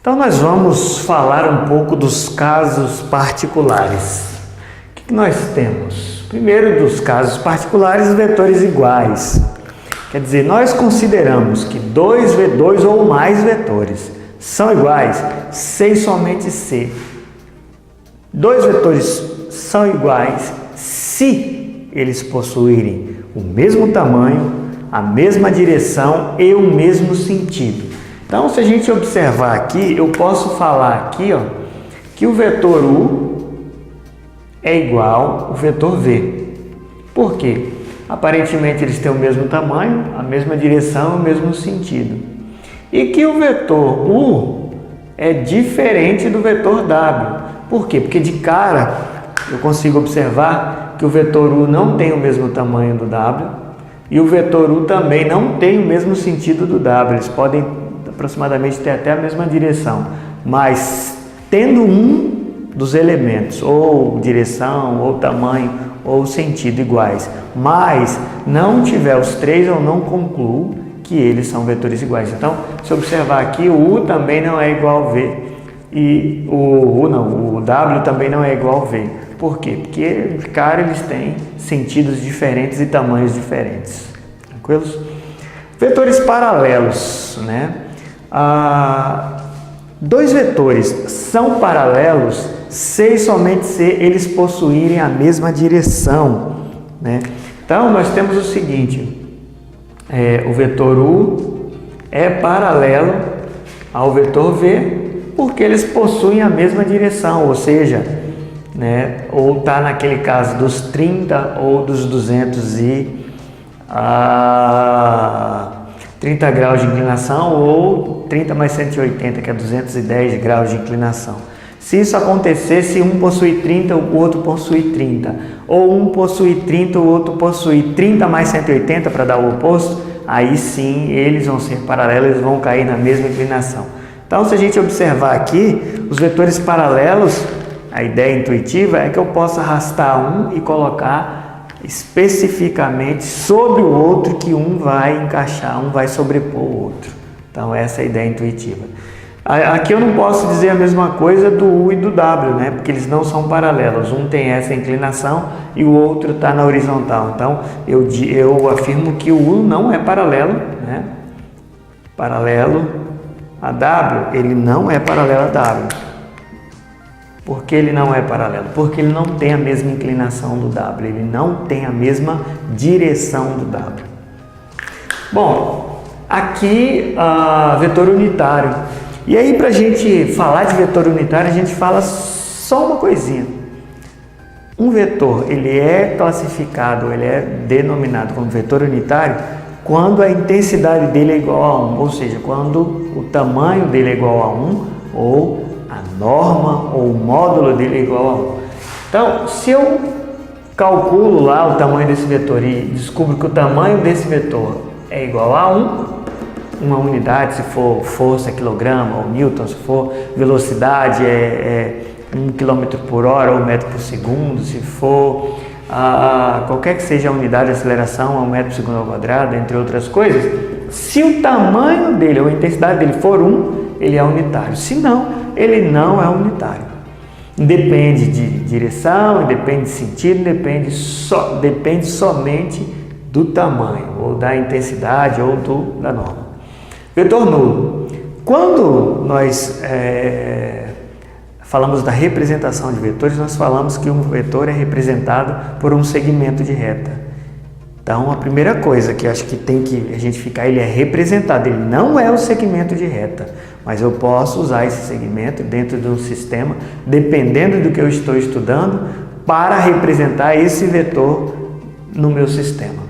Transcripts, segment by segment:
Então nós vamos falar um pouco dos casos particulares. O que nós temos? Primeiro, dos casos particulares, vetores iguais. Quer dizer, nós consideramos que dois ou mais vetores são iguais se e somente se. Dois vetores são iguais se eles possuírem o mesmo tamanho, a mesma direção e o mesmo sentido. Então, se a gente observar aqui, eu posso falar aqui, que o vetor U é igual ao vetor V. Por quê? Aparentemente eles têm o mesmo tamanho, a mesma direção, o mesmo sentido. E que o vetor U é diferente do vetor W. Por quê? Porque de cara eu consigo observar que o vetor U não tem o mesmo tamanho do W e o vetor U também não tem o mesmo sentido do W. Eles podem aproximadamente ter até a mesma direção, mas tendo um dos elementos, ou direção, ou tamanho, ou sentido iguais, mas não tiver os três, eu não concluo que eles são vetores iguais. Então, se observar aqui, o U também não é igual ao V e o W também não é igual ao V. Por quê? Porque, cara, eles têm sentidos diferentes e tamanhos diferentes. Tranquilos? Vetores paralelos, né? Dois vetores são paralelos se e somente se eles possuírem a mesma direção, né? Então, nós temos o seguinte, o vetor U é paralelo ao vetor V porque eles possuem a mesma direção, ou seja, né, ou está naquele caso dos 30 ou dos 30 graus de inclinação, ou 30 mais 180, que é 210 graus de inclinação. Se isso acontecesse, um possui 30, o outro possui 30, ou um possui 30, o outro possui 30 mais 180 para dar o oposto, aí sim eles vão ser paralelos, eles vão cair na mesma inclinação. Então, se a gente observar aqui, os vetores paralelos, a ideia intuitiva é que eu possa arrastar um e colocar especificamente sobre o outro, que um vai encaixar, um vai sobrepor o outro. Então, essa é a ideia intuitiva. Aqui eu não posso dizer a mesma coisa do U e do W, né? Porque eles não são paralelos. Um tem essa inclinação e o outro está na horizontal. Então, eu afirmo que o U não é paralelo, né? Paralelo a W, ele não é paralelo a W. Por que ele não é paralelo? Porque ele não tem a mesma inclinação do W, ele não tem a mesma direção do W. Bom, aqui vetor unitário. E aí, para a gente falar de vetor unitário, a gente fala só uma coisinha. Um vetor, ele é classificado, ele é denominado como vetor unitário quando a intensidade dele é igual a 1, ou seja, quando o tamanho dele é igual a 1, ou a norma ou o módulo dele é igual a 1. Então, se eu calculo lá o tamanho desse vetor e descubro que o tamanho desse vetor é igual a 1, uma unidade, se for força, quilograma, ou newton, se for velocidade, 1 km por hora ou metro por segundo, se for qualquer que seja a unidade de aceleração, 1 metro por segundo ao quadrado, entre outras coisas, se o tamanho dele ou a intensidade dele for 1, ele é unitário. Se não, ele não é unitário. Depende de direção, depende de sentido, depende somente do tamanho, ou da intensidade, ou da norma. Vetor nulo. Quando nós falamos da representação de vetores, nós falamos que um vetor é representado por um segmento de reta. Então, a primeira coisa que acho que a gente ficar, ele é representado, ele não é o segmento de reta, mas eu posso usar esse segmento dentro de um sistema, dependendo do que eu estou estudando, para representar esse vetor no meu sistema.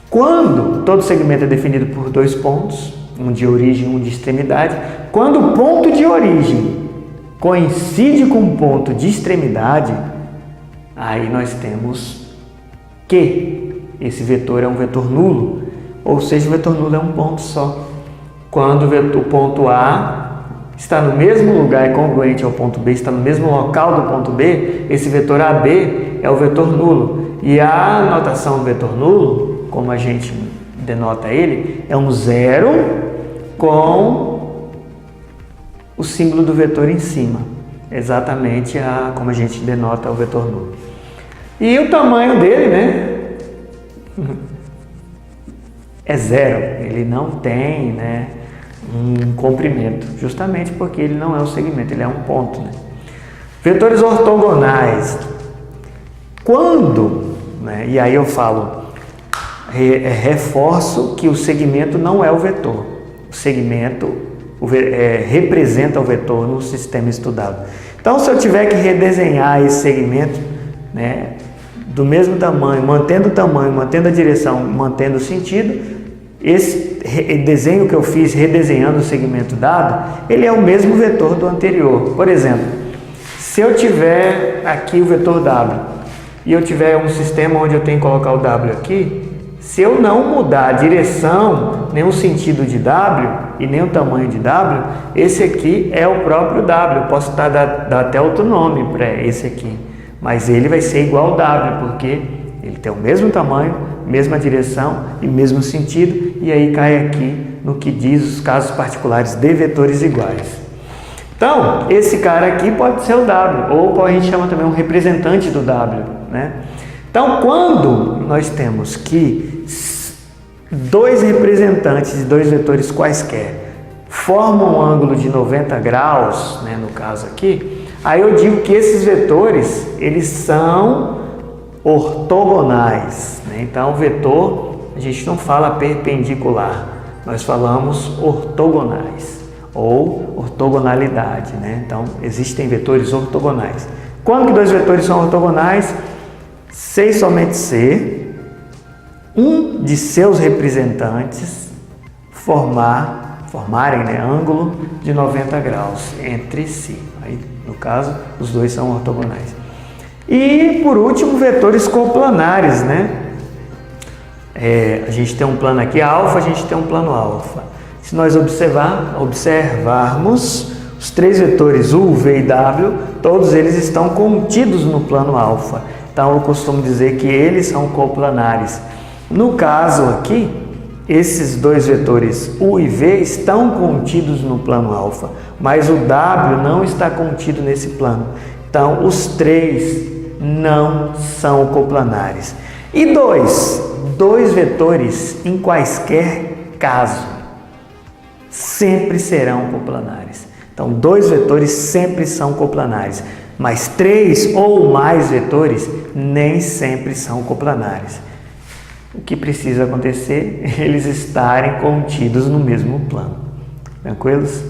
Quando todo segmento é definido por dois pontos, um de origem e um de extremidade, quando o ponto de origem coincide com o ponto de extremidade, aí nós temos que esse vetor é um vetor nulo, ou seja, o vetor nulo é um ponto só. Quando o ponto A está no mesmo lugar, é congruente ao ponto B, está no mesmo local do ponto B, esse vetor AB é o vetor nulo. E a notação do vetor nulo, como a gente denota ele, é um zero com o símbolo do vetor em cima, exatamente como a gente denota o vetor nulo. E o tamanho dele, né, é zero, ele não tem, né, um comprimento, justamente porque ele não é um segmento, ele é um ponto, né? Vetores ortogonais, quando, né, e aí eu falo, reforço que o segmento não é o vetor, o segmento representa o vetor no sistema estudado. Então, se eu tiver que redesenhar esse segmento, né, do mesmo tamanho, mantendo a direção, mantendo o sentido, esse desenho que eu fiz redesenhando o segmento dado, ele é o mesmo vetor do anterior. Por exemplo, se eu tiver aqui o vetor W e eu tiver um sistema onde eu tenho que colocar o W aqui, se eu não mudar a direção, nem o sentido de W e nem o tamanho de W, esse aqui é o próprio W. Eu posso dar até outro nome para esse aqui, mas ele vai ser igual ao W, porque ele tem o mesmo tamanho, mesma direção e mesmo sentido, e aí cai aqui no que diz os casos particulares de vetores iguais. Então, esse cara aqui pode ser o W, ou a gente chama também um representante do W, né? Então, quando nós temos que dois representantes de dois vetores quaisquer formam um ângulo de 90 graus, né, no caso aqui, aí eu digo que esses vetores, eles são ortogonais, né? Então, o vetor, a gente não fala perpendicular, nós falamos ortogonais ou ortogonalidade, né? Então, existem vetores ortogonais. Quando que dois vetores são ortogonais? Se e somente se um de seus representantes formarem, né, ângulo de 90 graus entre si. Aí, no caso, os dois são ortogonais. E, por último, vetores coplanares, né? A gente tem um plano aqui alfa, a gente tem um plano alfa. Se nós observarmos os três vetores U, V e W, todos eles estão contidos no plano alfa. Então, eu costumo dizer que eles são coplanares. No caso aqui, esses dois vetores U e V estão contidos no plano alfa, mas o W não está contido nesse plano. Então, os três não são coplanares. E dois vetores, em quaisquer caso, sempre serão coplanares. Então, dois vetores sempre são coplanares, mas três ou mais vetores nem sempre são coplanares. O que precisa acontecer? Eles estarem contidos no mesmo plano. Tranquilos?